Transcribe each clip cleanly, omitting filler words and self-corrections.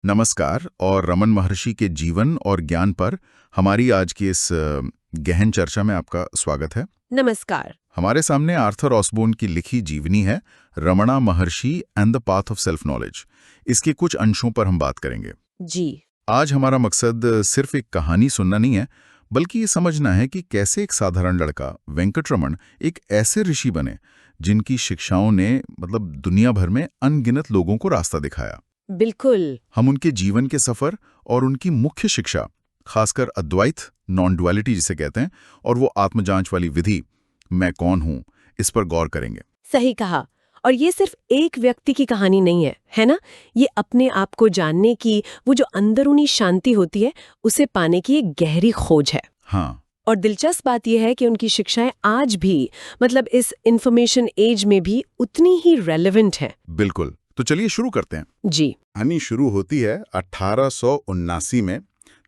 नमस्कार और रमन महर्षि के जीवन और ज्ञान पर हमारी आज की इस गहन चर्चा में आपका स्वागत है। नमस्कार। हमारे सामने आर्थर ऑसबोर्न की लिखी जीवनी है रमणा महर्षि and the path of self knowledge. इसके कुछ अंशों पर हम बात करेंगे। जी। आज हमारा मकसद सिर्फ एक कहानी सुनना नहीं है, बल्कि ये समझना है कि कैसे एक साधारण लड़का वेंकटरमण एक ऐसे ऋषि बने जिनकी शिक्षाओं ने दुनिया भर में अनगिनत लोगों को रास्ता दिखाया। बिल्कुल। हम उनके जीवन के सफर और उनकी मुख्य शिक्षा, खासकर अद्वैत, नॉन डुअलिटी जिसे कहते हैं, और वो आत्मजांच वाली विधि, मैं कौन हूं, इस पर गौर करेंगे। सही कहा। और ये सिर्फ एक व्यक्ति की कहानी नहीं है ना? ये अपने आप को जानने की, वो जो अंदरूनी शांति होती है, उसे पाने की एक गहरी खोज है। हाँ। और दिलचस्प बात यह है कि उनकी शिक्षाएं आज भी, इस इंफॉर्मेशन एज में भी उतनी ही रेलेवेंट हैं। बिल्कुल। तो चलिए शुरू करते हैं। जी। कहानी शुरू होती है 1879 में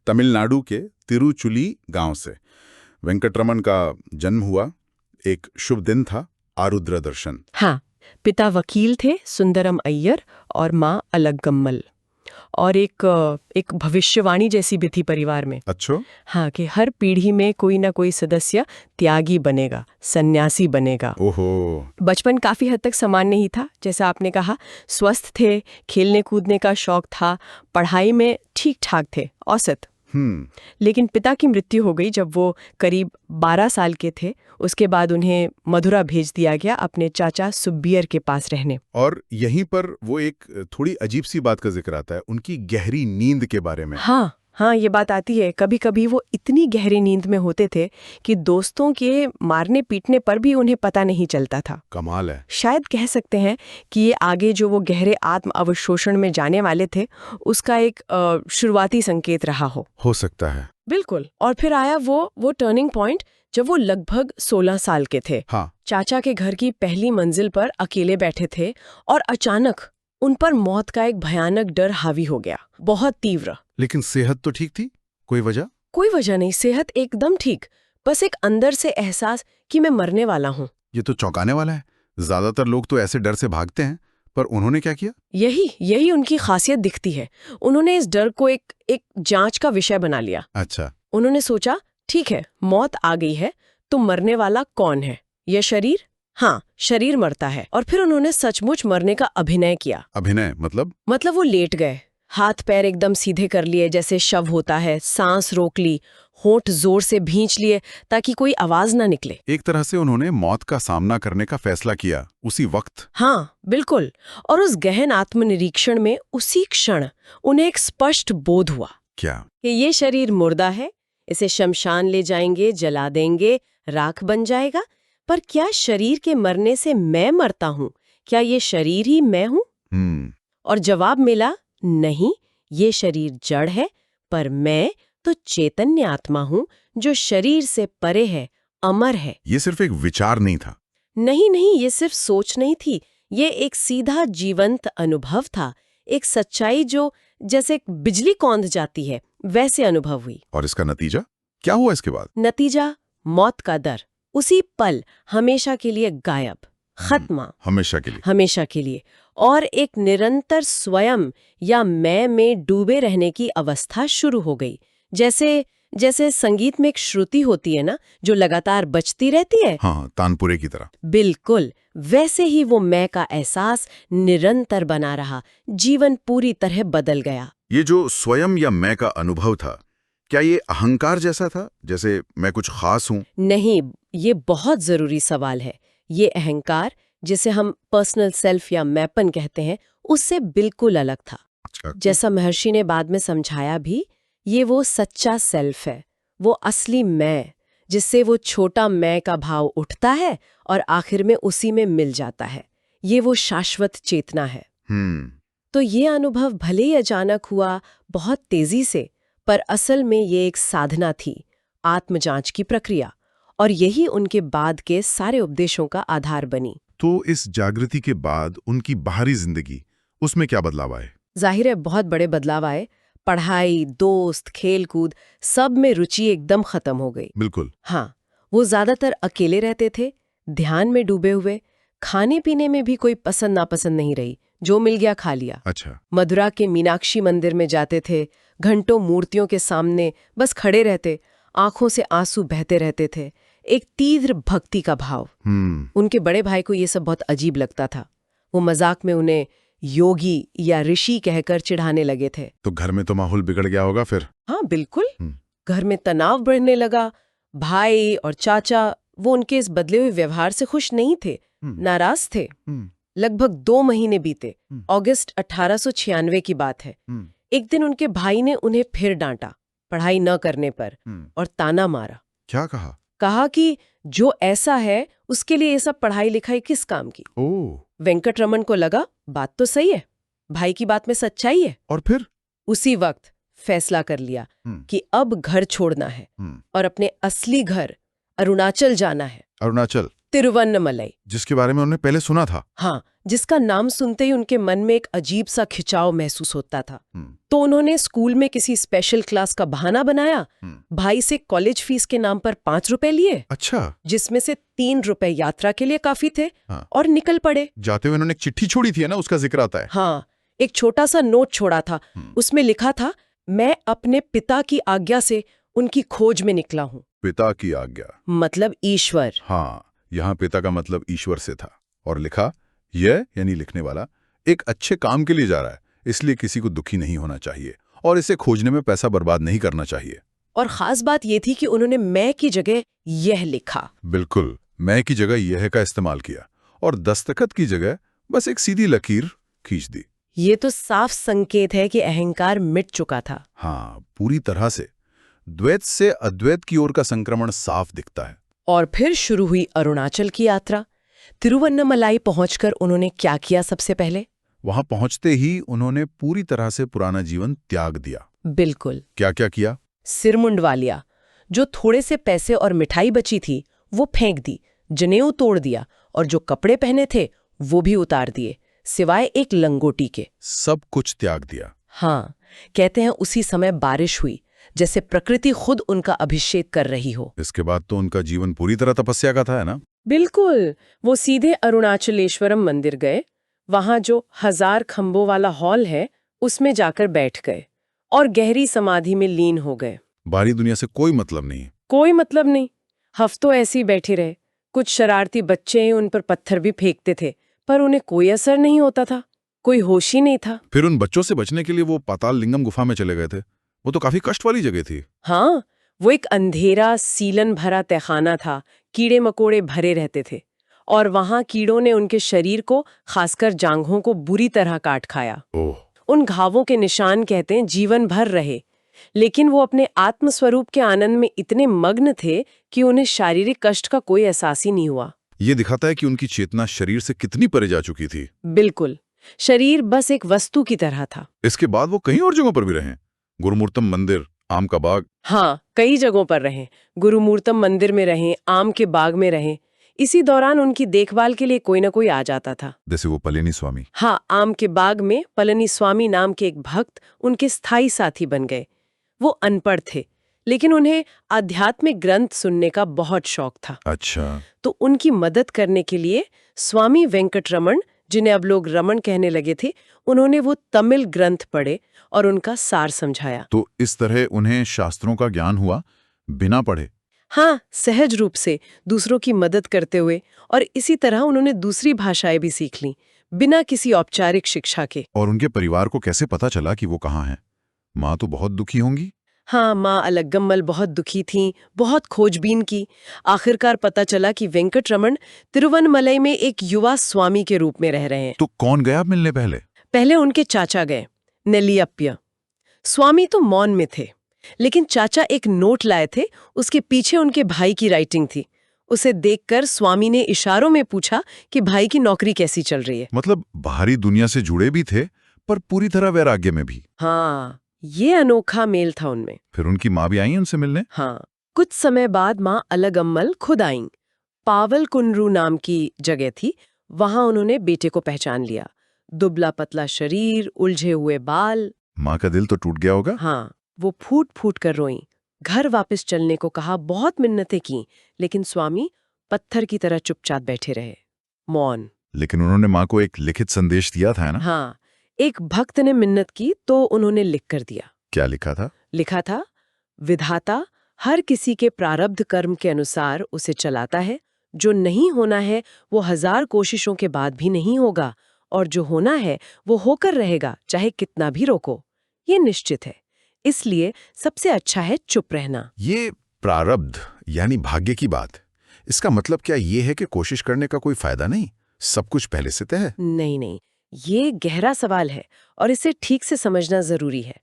तमिलनाडु के तिरुचुली गांव से। वेंकटरमण का जन्म हुआ। एक शुभ दिन था, आरुद्र दर्शन। हाँ, पिता वकील थे सुंदरम अय्यर और माँ अलगम्मल। और एक भविष्यवाणी जैसी भी थी परिवार में। अच्छा। हाँ, कि हर पीढ़ी में कोई ना कोई सदस्य त्यागी बनेगा, सन्यासी बनेगा। ओहो। बचपन काफी हद तक सामान्य ही था, जैसा आपने कहा। स्वस्थ थे, खेलने कूदने का शौक था, पढ़ाई में ठीक ठाक थे, औसत। लेकिन पिता की मृत्यु हो गई जब वो करीब 12 साल के थे। उसके बाद उन्हें मथुरा भेज दिया गया अपने चाचा सुब्बियर के पास रहने। और यहीं पर वो एक थोड़ी अजीब सी बात का जिक्र आता है, उनकी गहरी नींद के बारे में। हाँ, ये बात आती है। कभी कभी वो इतनी गहरी नींद में होते थे कि दोस्तों के मारने पीटने पर भी उन्हें पता नहीं चलता था। कमाल है। शायद कह सकते हैं कि ये आगे जो वो गहरे आत्म अवशोषण में जाने वाले थे, उसका एक शुरुआती संकेत रहा हो सकता है। बिल्कुल। और फिर आया वो टर्निंग पॉइंट जब वो लगभग 16 साल के थे। हाँ। चाचा के घर की पहली मंजिल पर अकेले बैठे थे और अचानक उन पर मौत का एक भयानक डर हावी हो गया, बहुत तीव्र। लेकिन सेहत तो ठीक थी, कोई वजह? कोई वजह नहीं, सेहत एकदम ठीक। बस एक अंदर से एहसास कि मैं मरने वाला हूँ। ये तो चौंकाने वाला है। ज्यादातर लोग तो ऐसे डर से भागते हैं, पर उन्होंने क्या किया? यही उनकी खासियत दिखती है। उन्होंने इस डर को एक जांच का विषय बना लिया। अच्छा। उन्होंने सोचा, ठीक है, मौत आ गई है, तो मरने वाला कौन है? यह शरीर? हाँ, शरीर मरता है। और फिर उन्होंने सचमुच मरने का अभिनय किया। अभिनय मतलब वो लेट गए, हाथ पैर एकदम सीधे कर लिए जैसे शव होता है, सांस रोक ली, होंठ जोर से भींच लिए ताकि कोई आवाज ना निकले। एक तरह से उन्होंने मौत का सामना करने का फैसला किया उसी वक्त। हाँ, बिल्कुल। और उस गहन आत्मनिरीक्षण में उसी क्षण उन्हें एक स्पष्ट बोध हुआ। क्या? कि ये शरीर मुर्दा है, इसे शमशान ले जाएंगे, जला देंगे, राख बन जाएगा। पर क्या शरीर के मरने से मैं मरता हूँ? क्या ये शरीर ही मैं हूँ? और जवाब मिला, नहीं, ये शरीर जड़ है, पर मैं तो चैतन्य आत्मा हूँ जो शरीर से परे है, अमर है। ये सिर्फ एक विचार नहीं था। नहीं, ये सिर्फ सोच नहीं थी। ये एक सीधा जीवंत अनुभव था, एक सच्चाई जो जैसे बिजली कौंध जाती है, वैसे अनुभव हुई। और इसका नतीजा क्या हुआ? इसके बाद नतीजा, मौत का डर उसी पल हमेशा के लिए गायब, खत्म। हमेशा के लिए। और एक निरंतर स्वयं या मैं में डूबे रहने की अवस्था शुरू हो गई। जैसे संगीत में एक श्रुति होती है ना, जो लगातार बजती रहती है। हाँ, तानपुरे की तरह। बिल्कुल वैसे ही वो मैं का एहसास निरंतर बना रहा। जीवन पूरी तरह बदल गया। ये जो स्वयं या मैं का अनुभव था, क्या ये अहंकार जैसा था, जैसे मैं कुछ खास हूं? नहीं, ये बहुत जरूरी सवाल है। ये अहंकार, जिसे हम पर्सनल सेल्फ या मैपन कहते हैं, उससे बिल्कुल अलग था। अच्छा। जैसा महर्षि ने बाद में समझाया भी, ये वो सच्चा सेल्फ है, वो असली मैं, जिससे वो छोटा मैं का भाव उठता है और आखिर में उसी में मिल जाता है। ये वो शाश्वत चेतना है। तो ये अनुभव भले ही अचानक हुआ, बहुत तेजी से, पर असल में ये एक साधना थी, आत्मजांच की प्रक्रिया। और यही उनके बाद के सारे उपदेशों का आधार बनी। तो इस जागृति के बाद उनकी बाहरी जिंदगी, उसमें क्या बदलाव आए? जाहिर है बहुत बड़े बदलाव आए। पढ़ाई, दोस्त, खेलकूद, सब में रुचि एकदम खत्म हो गई। बिल्कुल। हाँ, वो ज्यादातर अकेले रहते थे, ध्यान में डूबे हुए। खाने पीने में भी कोई पसंद नापसंद नहीं रही, जो मिल गया खा लिया। अच्छा। मथुरा के मीनाक्षी मंदिर में जाते थे, घंटों मूर्तियों के सामने बस खड़े रहते, आंखों से आंसू बहते रहते थे, एक तीव्र भक्ति का भाव। उनके बड़े भाई को ये सब बहुत अजीब लगता था। वो मजाक में उन्हें योगी या ऋषि कहकर चिढ़ाने लगे थे। तो घर में तो माहौल बिगड़ गया होगा फिर। हाँ बिल्कुल, घर में तनाव बढ़ने लगा। भाई और चाचा वो उनके इस बदले हुए व्यवहार से खुश नहीं थे, नाराज थे। लगभग 2 महीने बीते। अगस्त 1896 की बात है। एक दिन उनके भाई ने उन्हें फिर डांटा पढ़ाई न करने पर और ताना मारा। क्या कहा? कहा कि जो ऐसा है उसके लिए ये सब पढ़ाई लिखाई किस काम की। वेंकटरमण को लगा बात तो सही है, भाई की बात में सच्चाई है। और फिर उसी वक्त फैसला कर लिया कि अब घर छोड़ना है और अपने असली घर अरुणाचल जाना है। अरुणाचल? तिरुवन्नमलई, जिसके बारे में उन्होंने पहले सुना था। हाँ, जिसका नाम सुनते ही उनके मन में एक अजीब सा खिंचाव महसूस होता था। तो उन्होंने स्कूल में किसी स्पेशल क्लास का बहाना बनाया, भाई से कॉलेज फीस के नाम पर 5 रुपए लिए। अच्छा। जिसमें से 3 रुपए यात्रा के लिए काफी थे। हाँ। और निकल पड़े। जाते हुए उन्होंने एक चिट्ठी छोड़ी थी ना, उसका जिक्र आता है। हाँ, एक छोटा सा नोट छोड़ा था। उसमें लिखा था, मैं अपने पिता की आज्ञा से उनकी खोज में निकला हूँ। पिता की आज्ञा मतलब ईश्वर। हाँ, यहाँ पिता का मतलब ईश्वर से था। और लिखा, यह यानी लिखने वाला एक अच्छे काम के लिए जा रहा है, इसलिए किसी को दुखी नहीं होना चाहिए और इसे खोजने में पैसा बर्बाद नहीं करना चाहिए। और खास बात यह थी कि उन्होंने मैं की जगह यह लिखा। बिल्कुल, मैं की जगह यह का इस्तेमाल किया और दस्तखत की जगह बस एक सीधी लकीर खींच दी। ये तो साफ संकेत है कि अहंकार मिट चुका था। हाँ, पूरी तरह से। द्वैत से अद्वैत की ओर का संक्रमण साफ दिखता है। और फिर शुरू हुई अरुणाचल की यात्रा। तिरुवन्नमलाई पहुंचकर उन्होंने क्या किया? सबसे पहले वहां पहुंचते ही उन्होंने पूरी तरह से पुराना जीवन त्याग दिया। बिल्कुल। क्या क्या किया? सिर मुंडवा लिया, जो थोड़े से पैसे और मिठाई बची थी वो फेंक दी, जनेऊ तोड़ दिया और जो कपड़े पहने थे वो भी उतार दिए, सिवाय एक लंगोटी के। सब कुछ त्याग दिया। हाँ, कहते हैं उसी समय बारिश हुई, जैसे प्रकृति खुद उनका अभिषेक कर रही हो। इसके बाद तो उनका जीवन पूरी तरह तपस्या का था, है ना? बिल्कुल। वो सीधे अरुणाचलेश्वरम मंदिर गए, वहां जो 1000 खंभों वाला हॉल है उसमें जाकर बैठ गए और गहरी समाधि में लीन हो गए। बाहरी दुनिया से कोई मतलब नहीं। कोई मतलब नहीं। हफ्तों ऐसे ही बैठे रहे। कुछ शरारती बच्चे उन पर पत्थर भी फेंकते थे, पर उन्हें कोई असर नहीं होता था, कोई होश ही नहीं था। फिर उन बच्चों से बचने के लिए वो पाताल लिंगम गुफा में चले गए थे। वो तो काफी कष्ट वाली जगह थी। हाँ, वो एक अंधेरा सीलन भरा तहखाना था, कीड़े मकोड़े भरे रहते थे और वहां कीड़ों ने उनके शरीर को, खासकर जांघों को बुरी तरह काट खाया। उन घावों के निशान कहते हैं जीवन भर रहे, लेकिन वो अपने आत्मस्वरूप के आनंद में इतने मग्न थे कि उन्हें शारीरिक कष्ट का कोई एहसास ही नहीं हुआ। ये दिखाता है कि उनकी चेतना शरीर से कितनी परे जा चुकी थी। बिल्कुल, शरीर बस एक वस्तु की तरह था। इसके बाद वो कहीं और जगहों पर भी रहे। गुरुमूर्तम मंदिर, आम का बाग। हाँ, कई जगहों पर रहे। गुरुमूर्तम मंदिर में रहे, आम के बाग में रहे। इसी दौरान उनकी देखभाल के लिए कोई न कोई आ जाता था। जैसे वो पलेनी स्वामी। हाँ, आम के बाग में पलनी स्वामी नाम के एक भक्त उनके स्थायी साथी बन गए। वो अनपढ़ थे, लेकिन उन्हें आध्यात्मिक ग्रंथ सुनने का बहुत शौक था। अच्छा। तो उनकी मदद करने के लिए स्वामी वेंकटरमण, जिन्हें अब लोग रमन कहने लगे थे, उन्होंने वो तमिल ग्रंथ पढ़े और उनका सार समझाया। तो इस तरह उन्हें शास्त्रों का ज्ञान हुआ बिना पढ़े। हाँ, सहज रूप से, दूसरों की मदद करते हुए। और इसी तरह उन्होंने दूसरी भाषाएं भी सीख लीं, बिना किसी औपचारिक शिक्षा के। और उनके परिवार को कैसे पता चला कि वो कहाँ हैं? माँ तो बहुत दुखी होंगी। हाँ, माँ अलग्गम्मल बहुत दुखी थीं, बहुत खोजबीन की। आखिरकार पता चला कि वेंकटरमण तिरुवन्नमलई में एक युवा स्वामी के रूप में रह रहे हैं। तो कौन गया मिलने पहले? पहले उनके चाचा गए, नेल्लियप्पा। स्वामी तो मौन में थे, लेकिन चाचा एक नोट लाए थे, उसके पीछे उनके भाई की राइटिंग थी। उसे देखकर स्वामी ने इशारों में पूछा कि भाई की नौकरी कैसी चल रही है। मतलब बाहरी दुनिया से जुड़े भी थे, पर पूरी तरह वैराग्य में भी। हाँ, ये अनोखा मेल था उनमें। फिर उनकी माँ भी आई उनसे मिलने? हाँ, कुछ समय बाद माँ अलगम्मल खुद आईं। पावल कुनरू नाम की जगह थी, वहां उन्होंने बेटे को पहचान लिया। दुबला पतला शरीर, उलझे हुए बाल। माँ का दिल तो टूट गया होगा। हाँ, वो फूट फूट कर रोईं। घर वापस चलने को कहा, बहुत मिन्नतें की, लेकिन स्वामी पत्थर की तरह चुपचाप बैठे रहे, मौन। लेकिन उन्होंने माँ को एक लिखित संदेश दिया था, है ना? हाँ, एक भक्त ने मिन्नत की तो उन्होंने लिख कर दिया। क्या लिखा था? लिखा था, विधाता हर किसी के प्रारब्ध कर्म के अनुसार उसे चलाता है। जो नहीं होना है वो 1000 कोशिशों के बाद भी नहीं होगा, और जो होना है वो होकर रहेगा, चाहे कितना भी रोको। ये निश्चित है। इसलिए सबसे अच्छा है चुप रहना। ये प्रारब्ध यानी भाग्य की बात, इसका मतलब क्या ये है कि कोशिश करने का कोई फायदा नहीं, सब कुछ पहले से तय है? नहीं नहीं, ये गहरा सवाल है और इसे ठीक से समझना जरूरी है।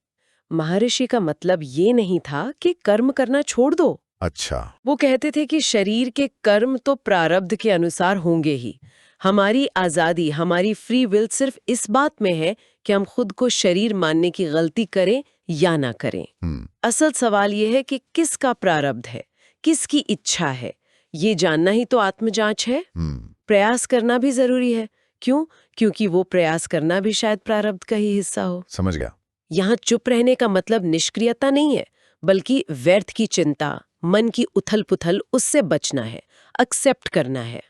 महर्षि का मतलब ये नहीं था कि कर्म करना छोड़ दो। अच्छा। वो कहते थे कि शरीर के कर्म तो प्रारब्ध के अनुसार होंगे ही। हमारी आजादी, हमारी फ्री विल सिर्फ इस बात में है कि हम खुद को शरीर मानने की गलती करें या ना करें। असल सवाल ये है कि किसका प्रारब्ध है, किसकी इच्छा है। ये जानना ही तो आत्मजांच है। प्रयास करना भी जरूरी है। क्यों? क्योंकि वो प्रयास करना भी शायद प्रारब्ध का ही हिस्सा हो। समझ गया। यहाँ चुप रहने का मतलब निष्क्रियता नहीं है, बल्कि व्यर्थ की चिंता, मन की उथल-पुथल, उससे बचना है, एक्सेप्ट करना है।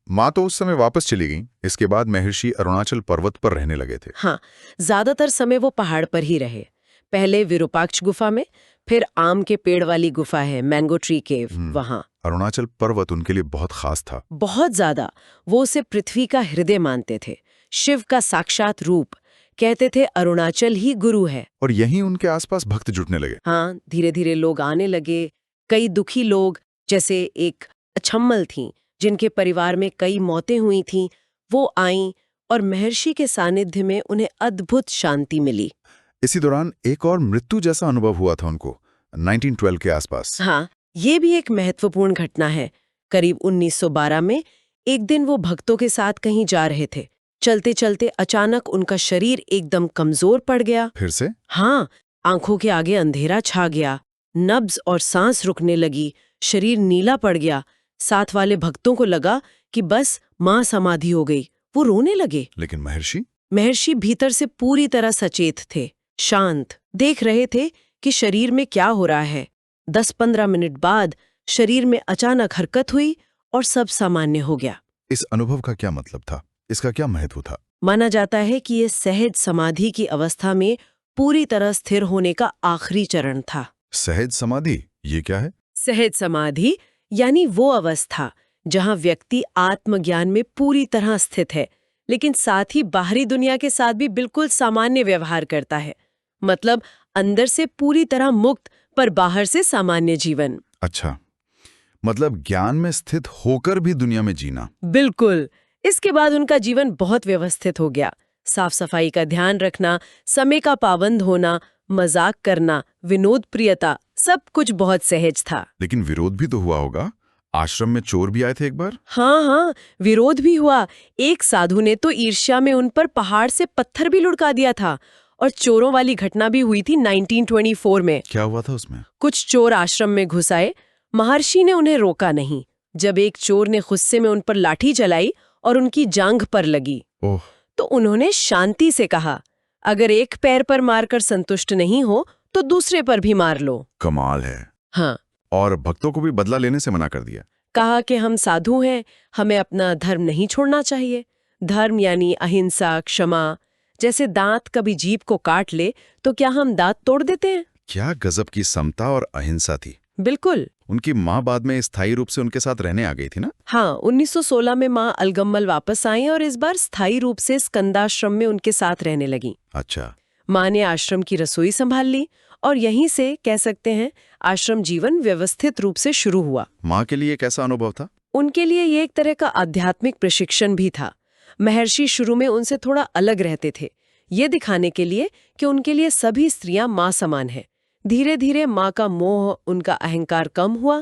माँ तो उस समय वापस चली गई। इसके बाद महर्षि अरुणाचल पर्वत पर रहने लगे थे। हाँ, ज्यादातर समय वो पहाड़ पर ही रहे। पहले विरूपाक्ष गुफा में, फिर आम के पेड़ वाली गुफा है, मैंगो ट्री केव, वहां। अरुणाचल पर्वत उनके लिए बहुत खास था। बहुत ज्यादा। वो उसे पृथ्वी का हृदय मानते थे, शिव का साक्षात रूप। कहते थे अरुणाचल ही गुरु है। और यहीं उनके आसपास भक्त जुटने लगे। हाँ, धीरे धीरे लोग आने लगे। कई दुखी लोग, जैसे एक अछम्मल थीं, जिनके परिवार में कई मौतें हुई थीं, वो आईं और महर्षि के सानिध्य में उन्हें अद्भुत शांति मिली। इसी दौरान एक और मृत्यु जैसा अनुभव हुआ था उनको, 1912 के आसपास। हाँ, ये भी एक महत्वपूर्ण घटना है। करीब 1912 में एक दिन वो भक्तों के साथ कहीं जा रहे थे। चलते चलते अचानक उनका शरीर एकदम कमजोर पड़ गया। फिर से? हाँ, आंखों के आगे अंधेरा छा गया, नब्ज और सांस रुकने लगी, शरीर नीला पड़ गया। साथ वाले भक्तों को लगा कि बस मां समाधि हो गई। वो रोने लगे। लेकिन महर्षि? महर्षि भीतर से पूरी तरह सचेत थे, शांत, देख रहे थे कि शरीर में क्या हो रहा है। 10-15 मिनट बाद शरीर में अचानक हरकत हुई और सब सामान्य हो गया। इस अनुभव का क्या मतलब था? इसका क्या महत्व था? माना जाता है कि ये सहज समाधि की अवस्था में पूरी तरह स्थिर होने का आखिरी चरण था। सहज समाधि, ये क्या है? सहज समाधि यानी वो अवस्था जहां व्यक्ति आत्मज्ञान में पूरी तरह स्थित है, लेकिन साथ ही बाहरी दुनिया के साथ भी बिल्कुल सामान्य व्यवहार करता है। मतलब अंदर से पूरी तरह मुक्त, पर बाहर से सामान्य जीवन। अच्छा, मतलब ज्ञान में स्थित होकर भी दुनिया में जीना। बिल्कुल। इसके बाद उनका जीवन बहुत व्यवस्थित हो गया। साफ सफाई का ध्यान रखना, समय का पाबंद होना, मजाक करना, विनोद प्रियता, सब कुछ बहुत सहज था। लेकिन विरोध भी तो हुआ होगा? आश्रम में चोर भी आए थे एक बार? हाँ, विरोध भी हुआ। एक साधु ने तो ईर्ष्या में उन पर पहाड़ से पत्थर भी लुढ़का दिया था। और चोरों वाली घटना भी हुई थी 1924 में। क्या हुआ था उसमें? कुछ चोर आश्रम में घुस आए। महर्षि ने उन्हें रोका नहीं। जब एक चोर ने गुस्से में उन पर लाठी चलाई और उनकी जांघ पर लगी, तो उन्होंने शांति से कहा, अगर एक पैर पर मारकर संतुष्ट नहीं हो तो दूसरे पर भी मार लो। कमाल है। हाँ। और भक्तों को भी बदला लेने से मना कर दिया। कहा कि हम साधु हैं, हमें अपना धर्म नहीं छोड़ना चाहिए। धर्म यानी अहिंसा, क्षमा। जैसे दांत कभी जीभ को काट ले तो क्या हम दांत तोड़ देते हैं? क्या गजब की समता और अहिंसा थी। बिल्कुल। उनकी माँ बाद में स्थायी रूप से उनके साथ रहने आ गई थी ना? हाँ, 1916 में माँ अलगम्मल वापस आई और इस बार स्थायी रूप से स्कंदाश्रम में उनके साथ रहने लगी। अच्छा। माँ ने आश्रम की रसोई संभाल ली और यहीं से कह सकते हैं आश्रम जीवन व्यवस्थित रूप से शुरू हुआ। माँ के लिए कैसा अनुभव था? उनके लिए ये एक तरह का आध्यात्मिक प्रशिक्षण भी था। महर्षि शुरू में उनसे थोड़ा अलग रहते थे, ये दिखाने के लिए कि उनके लिए सभी स्त्रियां माँ समान हैं। धीरे धीरे माँ का मोह, उनका अहंकार कम हुआ,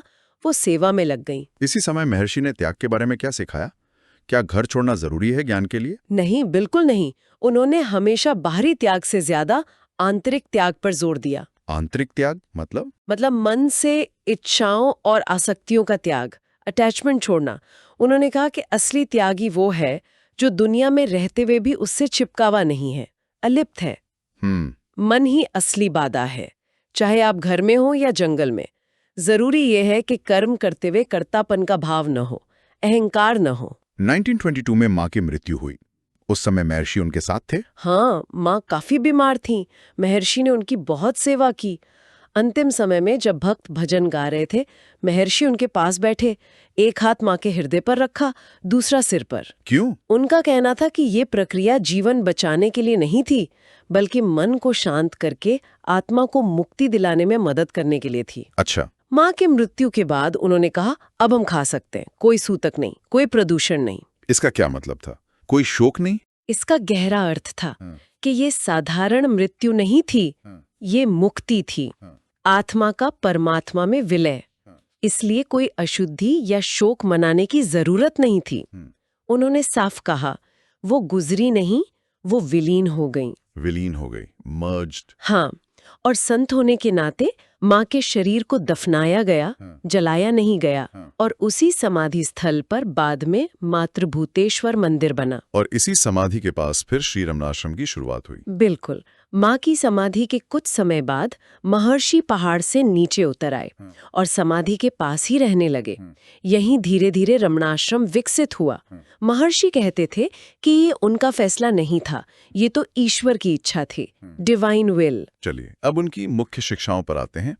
वो सेवा में लग गईं। इसी समय महर्षि ने त्याग के बारे में क्या सिखाया? क्या घर छोड़ना जरूरी है ज्ञान के लिए? नहीं, बिल्कुल नहीं। उन्होंने हमेशा बाहरी त्याग से ज्यादा आंतरिक त्याग पर जोर दिया। आंतरिक त्याग मतलब मन से इच्छाओं और आसक्तियों का त्याग, अटैचमेंट छोड़ना। उन्होंने कहा कि असली त्यागी वो है जो दुनिया में रहते हुए भी उससे चिपकावा नहीं है, अलिप्त है। मन ही असली बाधा है, चाहे आप घर में हो या जंगल में। जरूरी ये है कि कर्म करते हुए कर्तापन का भाव न हो, अहंकार न हो। 1922 में माँ की मृत्यु हुई। उस समय महर्षि उनके साथ थे। हाँ, माँ काफी बीमार थीं। महर्षि ने उनकी बहुत सेवा की। अंतिम समय में जब भक्त भजन गा रहे थे, महर्षि उनके पास बैठे, एक हाथ माँ के हृदय पर रखा, दूसरा सिर पर। क्यों? उनका कहना था कि ये प्रक्रिया जीवन बचाने के लिए नहीं थी, बल्कि मन को शांत करके आत्मा को मुक्ति दिलाने में मदद करने के लिए थी। अच्छा। माँ के मृत्यु के बाद उन्होंने कहा, अब हम खा सकते हैं, कोई सूतक नहीं, कोई प्रदूषण नहीं। इसका क्या मतलब था? कोई शोक नहीं? इसका गहरा अर्थ था हाँ। कि ये साधारण मृत्यु नहीं थी, हाँ। ये मुक्ति थी, हाँ। आत्मा का परमात्मा में विलय। हाँ। इसलिए कोई अशुद्धि या शोक मनाने की जरूरत नहीं थी। उन्होंने साफ कहा, वो गुजरी नहीं, वो विलीन हो गईं। विलीन हो गई, मर्ज्ड। हाँ, और संत होने के नाते माँ के शरीर को दफनाया गया, हाँ। जलाया नहीं गया, हाँ। और उसी समाधि स्थल पर बाद में मातृभूतेश्वर मंदिर बना। और इसी समाधि के पास फिर श्री रमणाश्रम की शुरुआत हुई। बिल्कुल। माँ की समाधि के कुछ समय बाद महर्षि पहाड़ से नीचे उतर आए और समाधि के पास ही रहने लगे। यहीं धीरे धीरे रमणाश्रम विकसित हुआ। महर्षि कहते थे कि ये उनका फैसला नहीं था, ये तो ईश्वर की इच्छा थी, डिवाइन विल। चलिए, अब उनकी मुख्य शिक्षाओं पर आते हैं।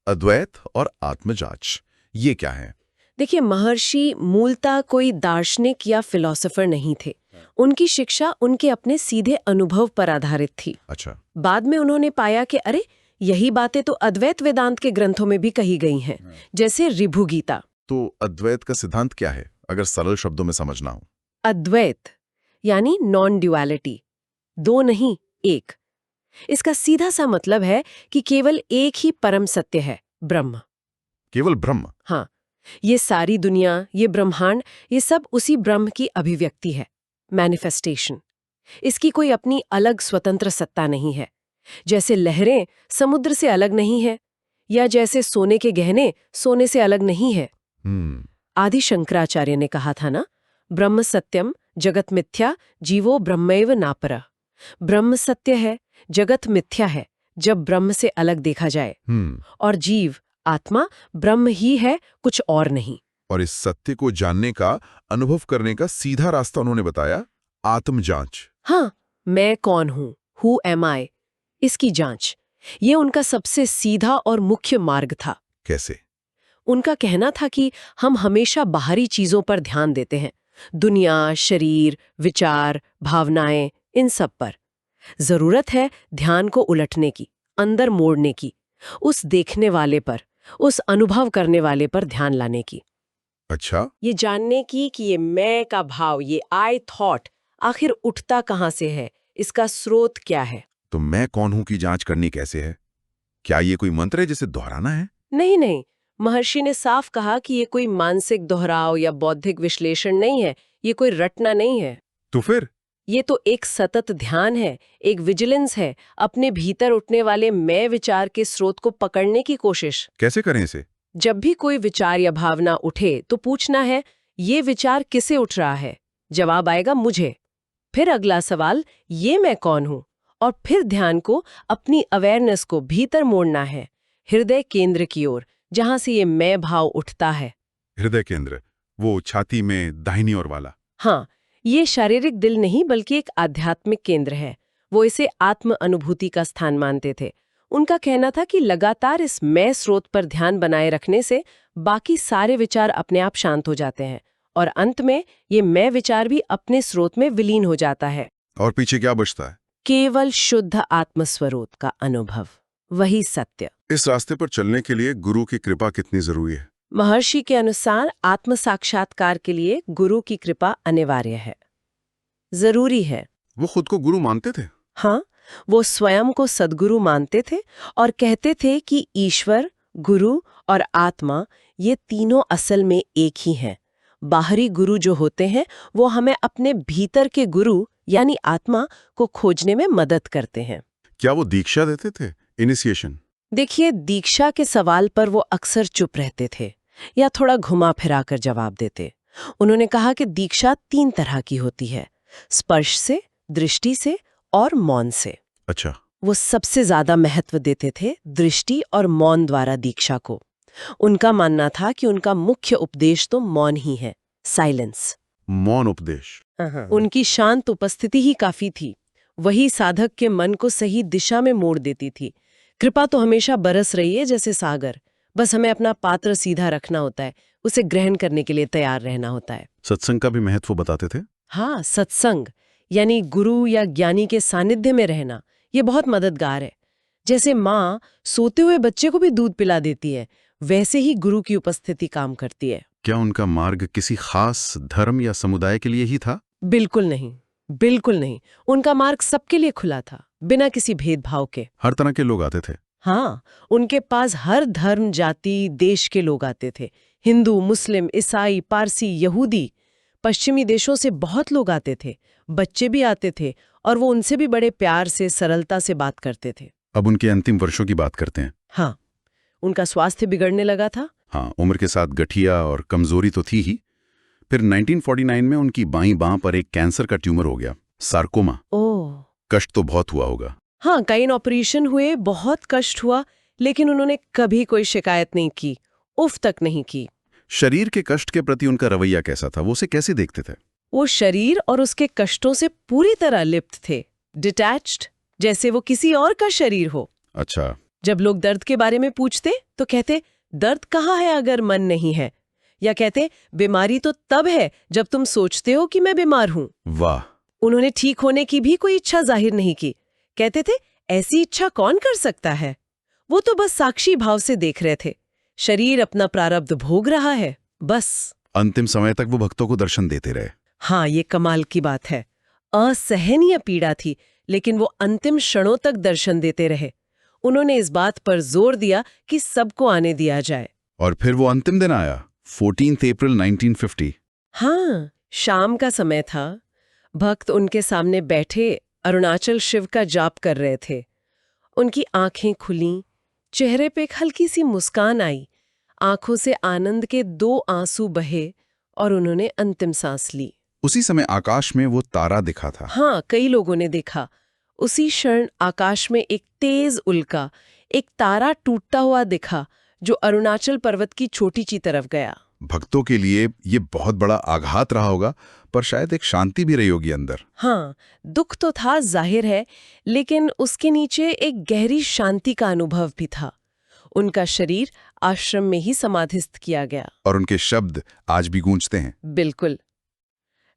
अद्वैत और आत्मजांच, ये क्या है? देखिए, महर्षि मूलतः कोई दार्शनिक या फिलोसोफर नहीं थे। उनकी शिक्षा उनके अपने सीधे अनुभव पर आधारित थी। अच्छा। बाद में उन्होंने पाया कि अरे, यही बातें तो अद्वैत वेदांत के ग्रंथों में भी कही गई हैं, जैसे ऋभु गीता। तो अद्वैत का सिद्धांत क्या है, अगर सरल शब्दों में समझना हो? अद्वैत यानी नॉन ड्युअलिटी, दो नहीं एक। इसका सीधा सा मतलब है कि केवल एक ही परम सत्य है, ब्रह्म। केवल ब्रह्म? हाँ, ये सारी दुनिया, ये ब्रह्मांड, ये सब उसी ब्रह्म की अभिव्यक्ति है, मैनिफेस्टेशन। इसकी कोई अपनी अलग स्वतंत्र सत्ता नहीं है। जैसे लहरें समुद्र से अलग नहीं है, या जैसे सोने के गहने सोने से अलग नहीं है। आदि शंकराचार्य ने कहा था ना, ब्रह्म सत्यम जगत मिथ्या जीवो ब्रह्मैव नापरः। ब्रह्म सत्य है, जगत मिथ्या है जब ब्रह्म से अलग देखा जाए, और जीव आत्मा ब्रह्म ही है, कुछ और नहीं। और इस सत्य को जानने का, अनुभव करने का सीधा रास्ता उन्होंने बताया, आत्मजांच। हाँ, मैं कौन हूँ, हु एम आई, इसकी जांच। ये उनका सबसे सीधा और मुख्य मार्ग था। कैसे? उनका कहना था कि हम हमेशा बाहरी चीजों पर ध्यान देते हैं, दुनिया, शरीर, विचार, भावनाएं, इन सब पर। जरूरत है ध्यान को उलटने की, अंदर मोड़ने की, उस देखने वाले पर, उस अनुभव करने वाले पर ध्यान लाने की। अच्छा। ये जानने की कि ये मैं का भाव, ये आई थॉट, आखिर उठता कहाँ से है, इसका स्रोत क्या है। तो मैं कौन हूं की जांच करनी कैसे है? क्या ये कोई मंत्र है जिसे दोहराना है? नहीं नहीं, महर्षि ने साफ कहा कि ये कोई मानसिक दोहराव या बौद्धिक विश्लेषण नहीं है, ये कोई रटना नहीं है। तो फिर? ये तो एक सतत ध्यान है, एक विजिलेंस है, अपने भीतर उठने वाले मैं विचार के स्रोत को पकड़ने की कोशिश। कैसे करें इसे? जब भी कोई विचार या भावना उठे तो पूछना है, ये विचार किसे उठ रहा है? जवाब आएगा, मुझे। फिर अगला सवाल, ये मैं कौन हूं? और फिर ध्यान को, अपनी अवेयरनेस को भीतर मोड़ना है, हृदय केंद्र की ओर, जहां से ये मैं भाव उठता है। हृदय केंद्र, वो छाती में दाहिनी ओर वाला? हाँ, ये शारीरिक दिल नहीं बल्कि एक आध्यात्मिक केंद्र है। वो इसे आत्म अनुभूति का स्थान मानते थे। उनका कहना था कि लगातार इस मैं स्रोत पर ध्यान बनाए रखने से बाकी सारे विचार अपने आप शांत हो जाते हैं, और अंत में ये मैं विचार भी अपने स्रोत में विलीन हो जाता है। और पीछे क्या बचता है? केवल शुद्ध आत्मस्वरूप का अनुभव, वही सत्य। इस रास्ते पर चलने के लिए गुरु की कृपा कितनी जरूरी है? महर्षि के अनुसार आत्म साक्षात्कार के लिए गुरु की कृपा अनिवार्य है, जरूरी है। वो खुद को गुरु मानते थे? हाँ, वो स्वयं को सद्गुरु मानते थे और कहते थे कि ईश्वर, गुरु और आत्मा, ये तीनों असल में एक ही हैं। बाहरी गुरु जो होते हैं वो हमें अपने भीतर के गुरु यानी आत्मा को खोजने में मदद करते हैं। क्या वो दीक्षा देते थे, इनिशिएशन? देखिए, दीक्षा के सवाल पर वो अक्सर चुप रहते थे या थोड़ा घुमा फिरा कर जवाब देते। उन्होंने कहा कि दीक्षा 3 तरह की होती है, स्पर्श से, दृष्टि से और मौन से। अच्छा। वो सबसे ज्यादा महत्व देते थे दृष्टि और मौन द्वारा दीक्षा को। उनका मानना था कि उनका मुख्य उपदेश तो मौन ही है, साइलेंस। मौन उपदेश। उनकी शांत उपस्थिति ही काफी थी। वही साधक के मन को सही दिशा में मोड़ देती थी। कृपा तो हमेशा बरस रही है जैसे सागर, बस हमें अपना पात्र सीधा रखना होता है, उसे ग्रहण करने के लिए तैयार रहना होता है। सत्संग का भी महत्व बताते थे। हाँ, सत्संग यानी गुरु या ज्ञानी के सानिध्य में रहना, ये बहुत मददगार है। जैसे माँ सोते हुए बच्चे को भी दूध पिला देती है, वैसे ही गुरु की उपस्थिति काम करती है। क्या उनका मार्ग किसी खास धर्म या समुदाय के लिए ही था? बिल्कुल नहीं, बिल्कुल नहीं। उनका मार्ग सबके लिए खुला था, बिना किसी भेदभाव के। हर तरह के लोग आते थे। हाँ, उनके पास हर धर्म, जाति, देश के लोग आते थे। हिंदू, मुस्लिम, ईसाई, पारसी, यहूदी, पश्चिमी देशों से बहुत लोग आते थे। बच्चे भी आते थे और वो उनसे भी बड़े प्यार से, सरलता से बात करते थे। अब उनके अंतिम वर्षों की बात करते हैं। हाँ, उनका स्वास्थ्य बिगड़ने लगा था। हाँ, उम्र के साथ गठिया और कमजोरी तो थी ही। फिर 1949 में उनकी बाईं बांह पर एक कैंसर का ट्यूमर हो गया, सार्कोमा। ओह, कष्ट तो बहुत हुआ होगा। हाँ, कई ऑपरेशन हुए, बहुत कष्ट हुआ, लेकिन उन्होंने कभी कोई शिकायत नहीं की, उफ तक नहीं की। शरीर के कष्ट के प्रति उनका रवैया कैसा था? वो उसे कैसे देखते थे? वो शरीर और उसके कष्टों से पूरी तरह लिप्त थे, डिटैच्ड, जैसे वो किसी और का शरीर हो। अच्छा। जब लोग दर्द के बारे में पूछते तो कहते, दर्द कहाँ है अगर मन नहीं है, या कहते, बीमारी तो तब है जब तुम सोचते हो कि मैं बीमार हूं। वाह। उन्होंने ठीक होने की भी कोई इच्छा जाहिर नहीं की। कहते थे, ऐसी इच्छा कौन कर सकता है? वो तो बस साक्षी भाव से देख रहे थे, शरीर अपना प्रारब्ध भोग रहा है, बस। अंतिम समय तक वो भक्तों को दर्शन देते रहे। हाँ, ये कमाल की बात है। असहनीय पीड़ा थी, लेकिन वो अंतिम क्षणों तक दर्शन देते रहे। उन्होंने इस बात पर जोर दिया कि सबको आने दिया जाए। और फिर वो अंतिम दिन आया, 14 अप्रैल 1950। हाँ, शाम का समय था। भक्त उनके सामने बैठे अरुणाचल शिव का जाप कर रहे थे। उनकी आंखें खुलीं, चेहरे पे एक हल्की सी मुस्कान आई, आंखों से आनंद के 2 आंसू बहे और उन्होंने अंतिम सांस ली। उसी समय आकाश में वो तारा दिखा था। हाँ, कई लोगों ने देखा। उसी क्षण आकाश में एक तेज उल्का, एक तारा टूटता हुआ दिखा जो अरुणाचल पर्वत की चोटी की तरफ गया। भक्तों के लिए ये बहुत बड़ा आघात रहा होगा, पर शायद एक शांति भी रही होगी अंदर। हाँ, दुख तो था जाहिर है, लेकिन उसके नीचे एक गहरी शांति का अनुभव भी था। उनका शरीर आश्रम में ही समाधिस्थ किया गया। और उनके शब्द आज भी गूंजते हैं। बिल्कुल।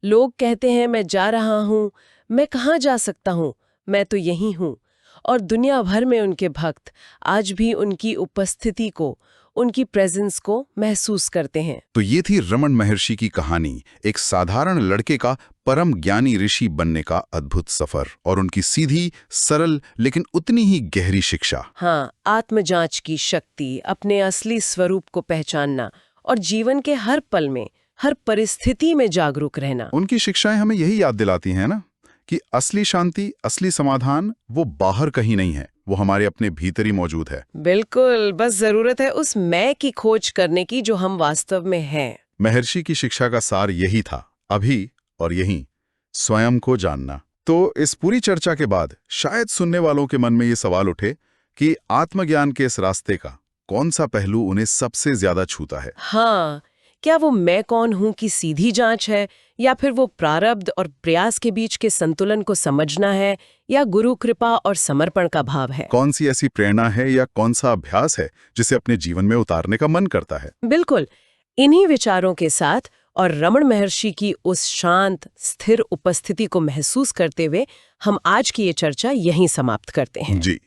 लोग कहते हैं, मैं जा रहा हूँ, मैं कहाँ जा सकता हूँ, मैं तो यहीं हूँ। और दुनिया भर में उनके भक्त आज भी उनकी उपस्थिति को, उनकी प्रेजेंस को महसूस करते हैं। तो ये थी रमन महर्षि की कहानी, एक साधारण लड़के का परम ज्ञानी ऋषि बनने का अद्भुत सफर, और उनकी सीधी, सरल लेकिन उतनी ही गहरी शिक्षा। हाँ, आत्मजांच की शक्ति, अपने असली स्वरूप को पहचानना और जीवन के हर पल में, हर परिस्थिति में जागरूक रहना। उनकी शिक्षाएं हमें यही याद दिलाती हैं ना, कि असली शांति, असली समाधान वो बाहर कहीं नहीं है, वो हमारे अपने भीतर ही मौजूद है। बिल्कुल, बस जरूरत है उस मैं की खोज करने की जो हम वास्तव में हैं। महर्षि की शिक्षा का सार यही था, अभी और यहीं स्वयं को जानना। तो इस पूरी चर्चा के बाद शायद सुनने वालों के मन में ये सवाल उठे कि आत्मज्ञान के इस रास्ते का कौन सा पहलू उन्हें सबसे ज्यादा छूता है? हाँ, क्या वो मैं कौन हूं की सीधी जांच है, या फिर वो प्रारब्ध और प्रयास के बीच के संतुलन को समझना है, या गुरु कृपा और समर्पण का भाव है? कौन सी ऐसी प्रेरणा है या कौन सा अभ्यास है जिसे अपने जीवन में उतारने का मन करता है? बिल्कुल, इन्हीं विचारों के साथ और रमन महर्षि की उस शांत, स्थिर उपस्थिति को महसूस करते हुए हम आज की ये चर्चा यहीं समाप्त करते हैं। जी।